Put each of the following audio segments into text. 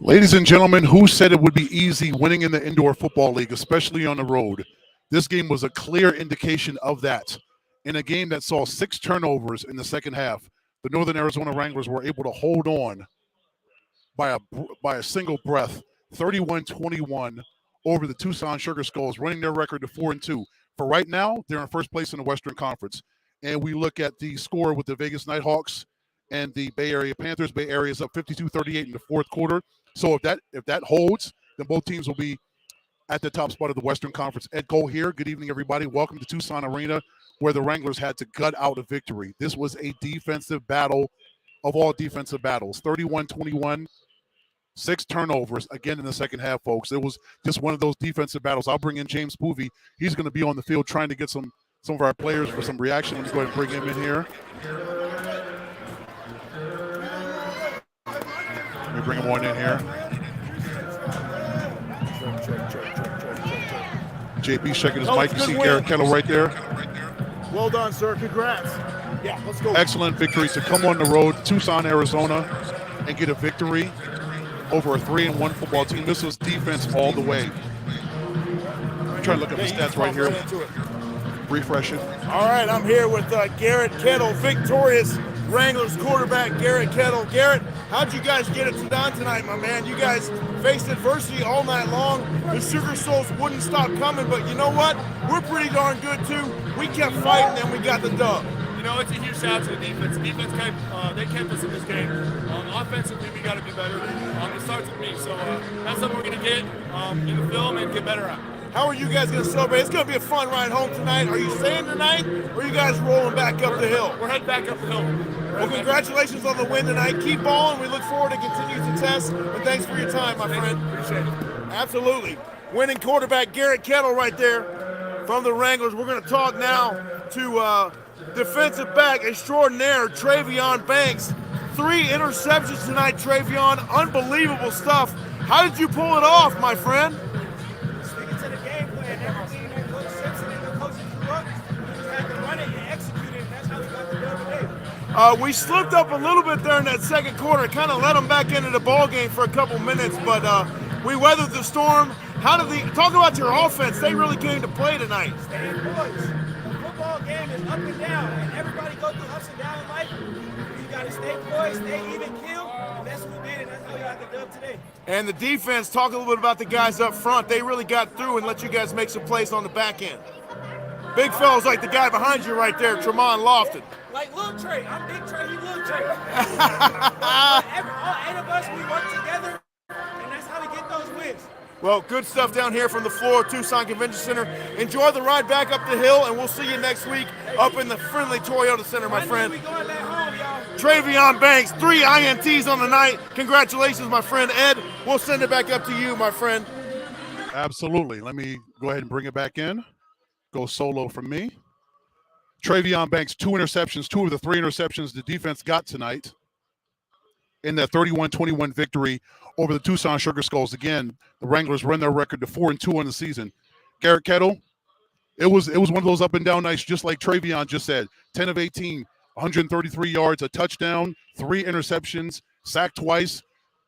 Ladies and gentlemen, who said it would be easy winning in the Indoor Football League, especially on the road? This game was a clear indication of that. In a game that saw 6 turnovers in the second half, the Northern Arizona Wranglers were able to hold on by a single breath, 31-21 over the Tucson Sugar Skulls, running their record to 4-2. For right now, they're in first place in the Western Conference. And we look at the score with the Vegas Nighthawks and the Bay Area Panthers. Bay Area is up 52-38 in the fourth quarter. So if that holds, then both teams will be at the top spot of the Western Conference. Ed Cole here. Good evening, everybody. Welcome to Tucson Arena, where the Wranglers had to gut out a victory. This was a defensive battle of all defensive battles. 31-21, 6 turnovers again in the second half, folks. It was just one of those defensive battles. I'll bring in James Poovey. He's going to be on the field trying to get some of our players for some reaction. Let's go ahead and bring him in here. Let me bring him on in here. JP checking his mic. You see Garrett Kettle right there. Well done, sir. Congrats. Yeah, let's go. Excellent victory to come on the road, Tucson, Arizona, and get a victory over a 3-1 football team. This was defense all the way. I'm trying to look up the stats right here. Refresh it. All right, I'm here with Garrett Kettle, victorious Wranglers quarterback Garrett Kettle. Garrett, how'd you guys get it done tonight, my man? You guys faced adversity all night long. The Sugar Skulls wouldn't stop coming, but you know what? We're pretty darn good, too. We kept fighting, and we got the dub. You know, it's a huge shout out to the defense. The defense they kept us in this game. Offensively, we got to be better. It starts with me, so that's something we're going to get in the film and get better at. How are you guys going to celebrate? It's going to be a fun ride home tonight. Are you staying tonight, or are you guys rolling back up the hill? We're heading back up the hill. Well, congratulations on the win tonight. Keep balling. We look forward to continued success, and thanks for your time, my friend. Appreciate it. Absolutely. Winning quarterback Garrett Kettle right there from the Wranglers. We're going to talk now to defensive back extraordinaire Travion Banks. 3 interceptions tonight, Travion. Unbelievable stuff. How did you pull it off, my friend? Sticking to the game plan, everything that Coach Simpson and the coaches grew up, we just had to run it and execute it, and that's how we got the dub today. We slipped up a little bit there in that second quarter, kind of let them back into the ball game for a couple minutes, but we weathered the storm. Talk about your offense. They really came to play tonight. Staying boys. The football game is up and down, and everybody goes through ups and downs in life. You got to stay poised, stay even keel, and that's what we did, and that's how we got the dub today. And the defense, talk a little bit about the guys up front. They really got through and let you guys make some plays on the back end. Big fellas like the guy behind you right there, Tremont Lofton. Like Lil Trey. I'm Big Trey, he Lil Trey. All 8 of us, we work together, and that's how we get those wins. Well, good stuff down here from the floor of Tucson Convention Center. Enjoy the ride back up the hill, and we'll see you next week up in the friendly Toyota Center, my friend. We going back home, y'all. Travion Banks, 3 INTs on the night. Congratulations, my friend Ed. We'll send it back up to you, my friend. Absolutely. Let me go ahead and bring it back in. Go solo from me. Travion Banks, 2 interceptions, 2 of the 3 interceptions the defense got tonight in that 31-21 victory over the Tucson Sugar Skulls. Again, the Wranglers run their record to 4-2 on the season. Garrett Kettle, it was one of those up and down nights, just like Travion just said. 10 of 18, 133 yards, a touchdown, 3 interceptions, sacked twice.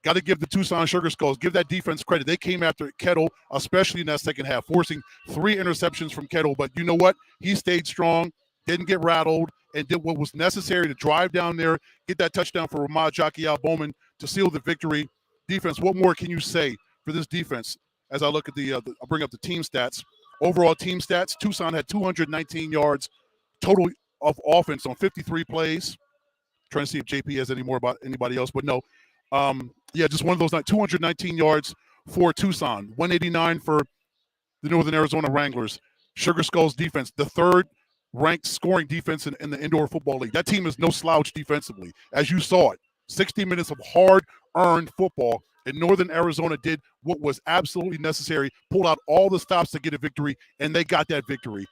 Got to give the Tucson Sugar Skulls, give that defense credit. They came after Kettle, especially in that second half, forcing 3 interceptions from Kettle. But you know what? He stayed strong, didn't get rattled, and did what was necessary to drive down there, get that touchdown for Ramad Jakial Bowman to seal the victory. Defense, what more can you say for this defense? As I look at I'll bring up the team stats. Overall team stats, Tucson had 219 yards total of offense on 53 plays. Trying to see if JP has any more about anybody else, but no. Just one of those 219 yards for Tucson, 189 for the Northern Arizona Wranglers. Sugar Skulls defense, the 3rd ranked scoring defense in the Indoor Football League. That team is no slouch defensively. As you saw it, 60 minutes of hard-earned football, and Northern Arizona did what was absolutely necessary, pulled out all the stops to get a victory, and they got that victory.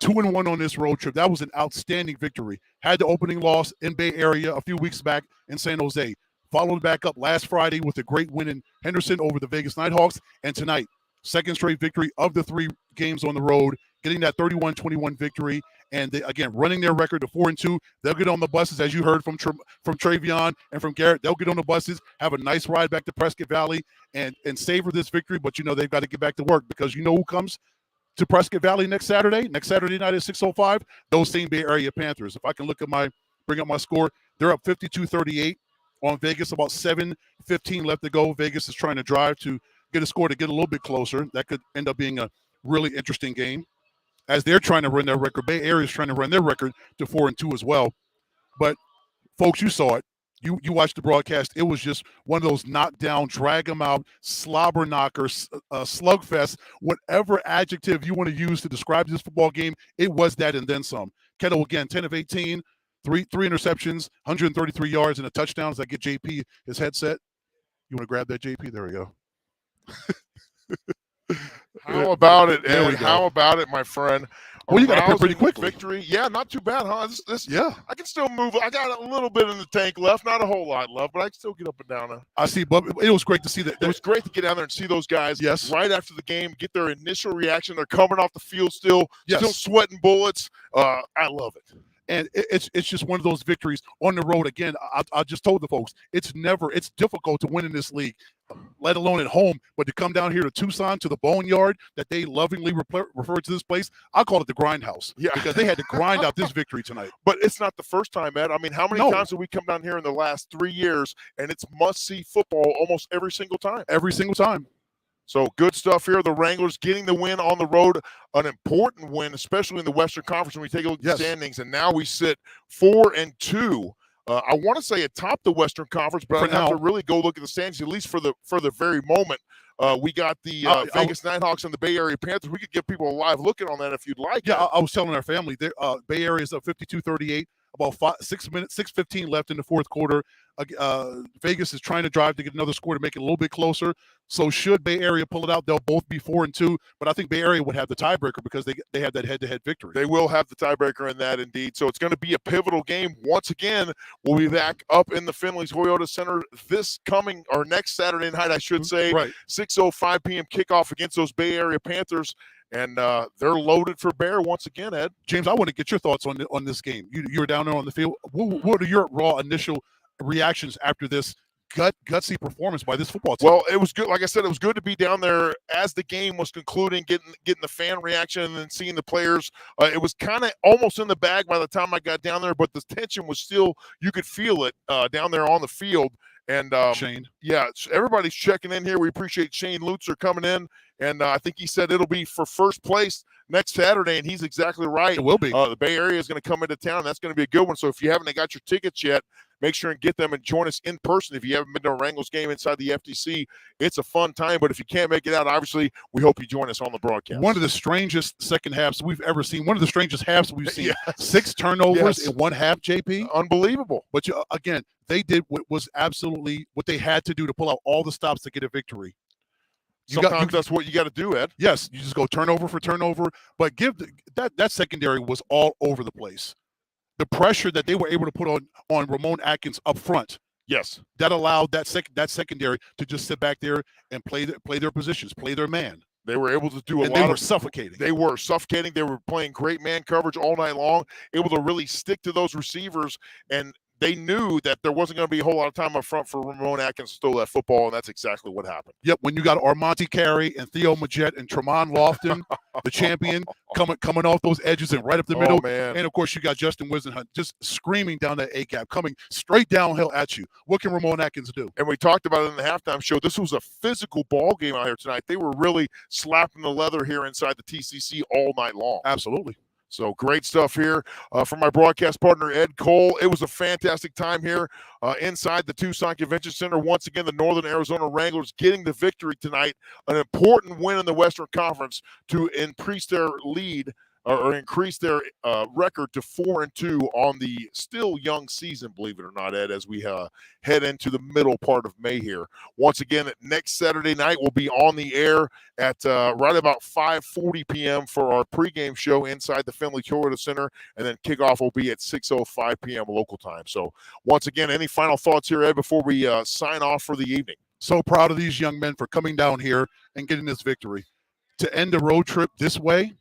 2-1 on this road trip. That was an outstanding victory. Had the opening loss in Bay Area a few weeks back in San Jose. Followed back up last Friday with a great win in Henderson over the Vegas Nighthawks, and tonight, 2nd straight victory of the 3 games on the road, getting that 31-21 victory. And they, again, running their record to 4-2. They'll get on the buses, as you heard from Travion and from Garrett. They'll get on the buses, have a nice ride back to Prescott Valley, and savor this victory. But they've got to get back to work, because who comes to Prescott Valley next Saturday night at 6:05? Those same Bay Area Panthers. If I can bring up my score, they're up 52-38 on Vegas. About 7:15 left to go. Vegas is trying to drive to get a score to get a little bit closer. That could end up being a really interesting game, as they're trying to run their record. Bay Area is trying to run their record to 4-2 as well. But folks, you saw it. You watched the broadcast. It was just one of those knockdown, drag them out, slobber knockers, slugfest, whatever adjective you want to use to describe this football game. It was that and then some. Kettle, again, 10 of 18, three interceptions, 133 yards, and a touchdown. As I get JP his headset. You want to grab that, JP? There we go. How about it, There we Ed? go. How about it, my friend? Well, you got up here pretty Rousing quickly. Victory. Yeah, not too bad, huh? Yeah. I can still move. I got a little bit in the tank left, not a whole lot left, but I can still get up and down now. I see, but it was great to see that. It was great to get down there and see those guys Yes. right after the game, get their initial reaction. They're coming off the field still Yes. sweating bullets. I love it. And it's just one of those victories on the road. Again, I just told the folks, it's difficult to win in this league, let alone at home. But to come down here to Tucson, to the Boneyard, that they lovingly refer to this place, I call it the grindhouse. Yeah. Because they had to grind out this victory tonight. But it's not the first time, Ed. I mean, how many No. times have we come down here in the last 3 years, and it's must-see football almost every single time? Every single time. So good stuff here. The Wranglers getting the win on the road, an important win, especially in the Western Conference when we take a look at Yes. the standings. And now we sit 4-2. I want to say atop the Western Conference, but For I have to now. really go look at the standings, at least for the very moment. We got the Vegas Nighthawks and the Bay Area Panthers. We could give people a live look in on that if you'd like. Yeah, I was telling our family, Bay Area is up 52-38. About 6:15 left in the fourth quarter. Vegas is trying to drive to get another score to make it a little bit closer. So should Bay Area pull it out, they'll both be 4-2. But I think Bay Area would have the tiebreaker because they have that head-to-head victory. They will have the tiebreaker in that, indeed. So it's going to be a pivotal game. Once again, we'll be back up in the Finley's Toyota Center next Saturday night, I should say. Right. 6:05 p.m. kickoff against those Bay Area Panthers. And they're loaded for bear once again, Ed. James, I want to get your thoughts on this game. You were down there on the field. What are your raw initial reactions after this gutsy performance by this football team? Well, it was good. Like I said, it was good to be down there as the game was concluding, getting the fan reaction and then seeing the players. It was kind of almost in the bag by the time I got down there, but the tension was still, you could feel it down there on the field. And Shane. Yeah, everybody's checking in here. We appreciate Shane Lutzer coming in. And I think he said it'll be for first place next Saturday, and he's exactly right. It will be. The Bay Area is going to come into town. That's going to be a good one. So if you haven't got your tickets yet, make sure and get them and join us in person. If you haven't been to a Wranglers game inside the FTC, it's a fun time. But if you can't make it out, obviously, we hope you join us on the broadcast. One of the strangest second halves we've ever seen. One of the strangest halves we've seen. Yes. 6 turnovers Yes. in one half, JP. Unbelievable. But again, they did what was absolutely what they had to do to pull out all the stops to get a victory. Sometimes that's what you got to do, Ed. Yes, you just go turnover for turnover, but that secondary was all over the place. The pressure that they were able to put on Ramon Atkins up front, Yes. that allowed that secondary to just sit back there and play their positions, play their man. They were able to do a And lot they were of suffocating. They were suffocating. They were playing great man coverage all night long, able to really stick to those receivers, and they knew that there wasn't going to be a whole lot of time up front for Ramon Atkins to throw that football, and that's exactly what happened. Yep, when you got Armonte Carey and Theo Majette and Tremont Lofton, the champion, coming off those edges and right up the middle. Oh, man. And, of course, you got Justin Wisenhunt just screaming down that A-gap, coming straight downhill at you. What can Ramon Atkins do? And we talked about it in the halftime show. This was a physical ball game out here tonight. They were really slapping the leather here inside the TCC all night long. Absolutely. So great stuff here from my broadcast partner, Ed Cole. It was a fantastic time here inside the Tucson Convention Center. Once again, the Northern Arizona Wranglers getting the victory tonight. An important win in the Western Conference to increase their lead or increase their record to 4-2 on the still young season, believe it or not, Ed, as we head into the middle part of May here. Once again, next Saturday night, we'll be on the air at right about 5:40 p.m. for our pregame show inside the Finley Toyota Center, and then kickoff will be at 6:05 p.m. local time. So once again, any final thoughts here, Ed, before we sign off for the evening? So proud of these young men for coming down here and getting this victory. To end a road trip this way,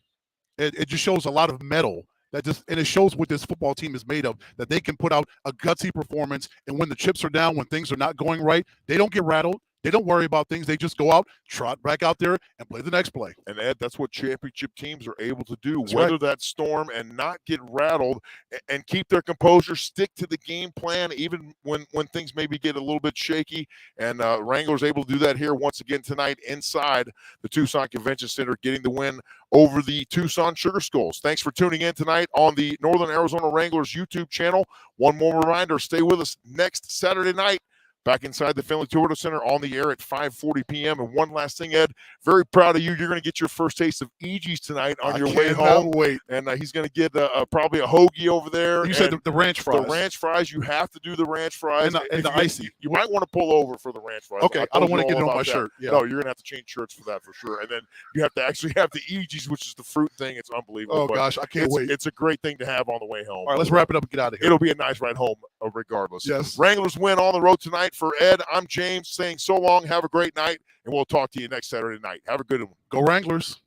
It just shows a lot of mettle. And it shows what this football team is made of, that they can put out a gutsy performance. And when the chips are down, when things are not going right, they don't get rattled. They don't worry about things. They just go out, trot back out there, and play the next play. And Ed, that's what championship teams are able to do. That's Weather right. that storm and not get rattled and keep their composure, stick to the game plan, even when things maybe get a little bit shaky. And Wranglers able to do that here once again tonight inside the Tucson Convention Center, getting the win over the Tucson Sugar Skulls. Thanks for tuning in tonight on the Northern Arizona Wranglers YouTube channel. One more reminder, stay with us next Saturday night, back inside the Finley Toyota Center on the air at 5:40 p.m. And one last thing, Ed, very proud of you. You're going to get your first taste of EG's tonight on your way home. Wait. And he's going to get probably a hoagie over there. You said the ranch fries. The ranch fries. You have to do the ranch fries. And the icy. You might want to pull over for the ranch fries. Okay, I don't want to get it on my shirt. Yeah. No, you're going to have to change shirts for that for sure. And then you have to actually have the EG's, which is the fruit thing. It's unbelievable. Oh, gosh, I can't wait. It's a great thing to have on the way home. All right, let's wrap it up and get out of here. It'll be a nice ride home regardless. Yes. Wranglers win on the road tonight. For Ed, I'm James saying so long. Have a great night, and we'll talk to you next Saturday night. Have a good one. Go Wranglers.